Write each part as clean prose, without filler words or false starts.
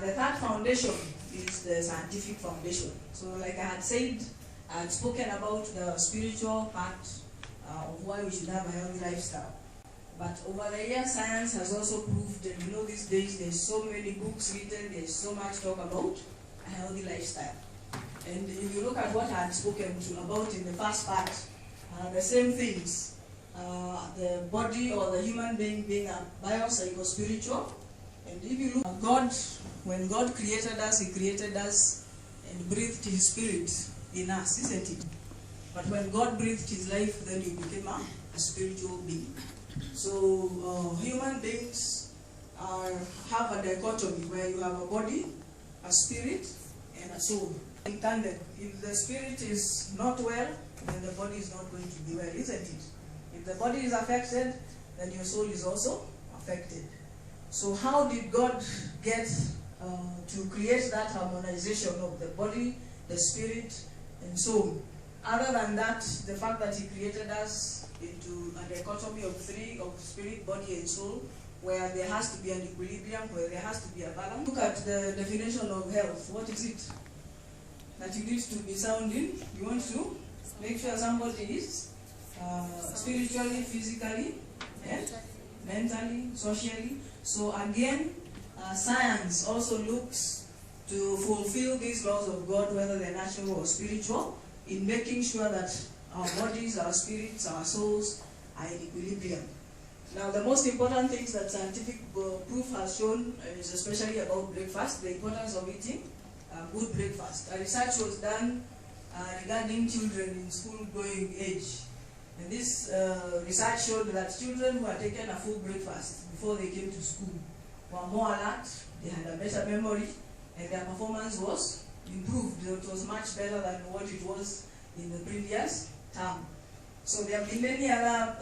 the third foundation is the scientific foundation. So like I had said, I had spoken about the spiritual part of why we should have a healthy lifestyle. But over the years, science has also proved, and you know these days there's so many books written, there's so much talk about a healthy lifestyle. And if you look at what I had spoken about in the first part, the same things, the body or the human being a biopsychospiritual. And if you look at God, when God created us, He created us and breathed His spirit in us, isn't it? But when God breathed His life, then you became a spiritual being. So human beings have a dichotomy where you have a body, a spirit, and a soul. In tandem. If the spirit is not well, then the body is not going to be well, isn't it? If the body is affected, then your soul is also affected. So how did God get to create that harmonization of the body, the spirit, and soul? Other than that, the fact that He created us into a dichotomy of three, of spirit, body, and soul, where there has to be an equilibrium, where there has to be a balance. Look at the definition of health. What is it? That you need to be sound in. You want to make sure somebody is spiritually, physically, and mentally, socially. So again, science also looks to fulfill these laws of God, whether they're natural or spiritual, in making sure that our bodies, our spirits, our souls are in equilibrium. Now, the most important things that scientific proof has shown is especially about breakfast, the importance of eating good breakfast. A research was done regarding children in school-going age. And this research showed that children who had taken a full breakfast before they came to school were more alert, they had a better memory, and their performance was improved. It was much better than what it was in the previous term. So there have been many other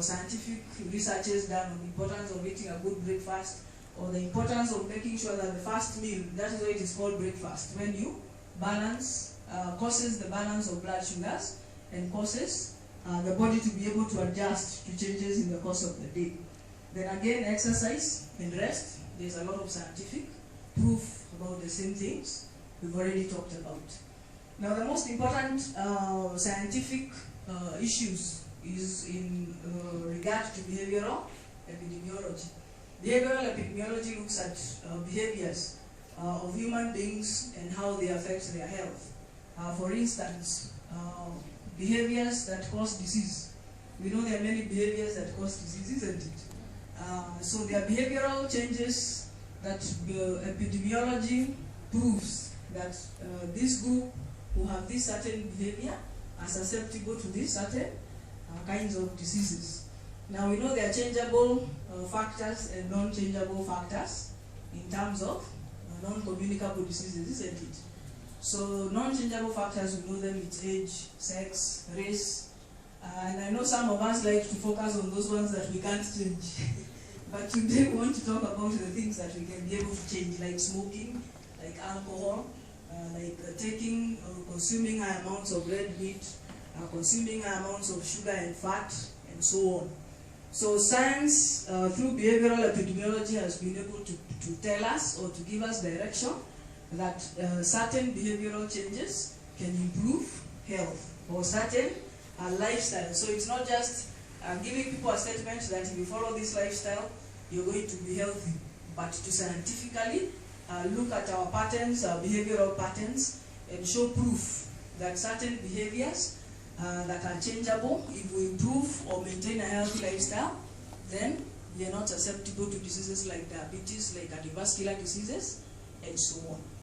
scientific researches done on the importance of eating a good breakfast, or the importance of making sure that the first meal, that is why it is called breakfast, when you balance, causes the balance of blood sugars and causes the body to be able to adjust to changes in the course of the day. Then again, exercise and rest. There's a lot of scientific proof about the same things we've already talked about. Now, the most important scientific issues is in regard to behavioral epidemiology. Behavioral epidemiology looks at behaviors of human beings and how they affect their health. For instance, behaviors that cause disease. We know there are many behaviors that cause disease, isn't it? So there are behavioral changes that epidemiology proves that this group who have this certain behavior are susceptible to these certain kinds of diseases. Now we know there are changeable factors and non-changeable factors in terms of non-communicable diseases, isn't it? So non-changeable factors, we know them, it's age, sex, race, and I know some of us like to focus on those ones that we can't change. But today we want to talk about the things that we can be able to change, like smoking, like alcohol, like taking or consuming high amounts of red meat, consuming high amounts of sugar and fat, and so on. So science, through behavioral epidemiology, has been able to tell us or to give us direction that certain behavioral changes can improve health or certain lifestyle. So it's not just giving people a statement that if you follow this lifestyle, you're going to be healthy, but to scientifically look at our patterns, our behavioral patterns, and show proof that certain behaviors that are changeable, if we improve or maintain a healthy lifestyle, then we are not susceptible to diseases like diabetes, like cardiovascular diseases, and so on.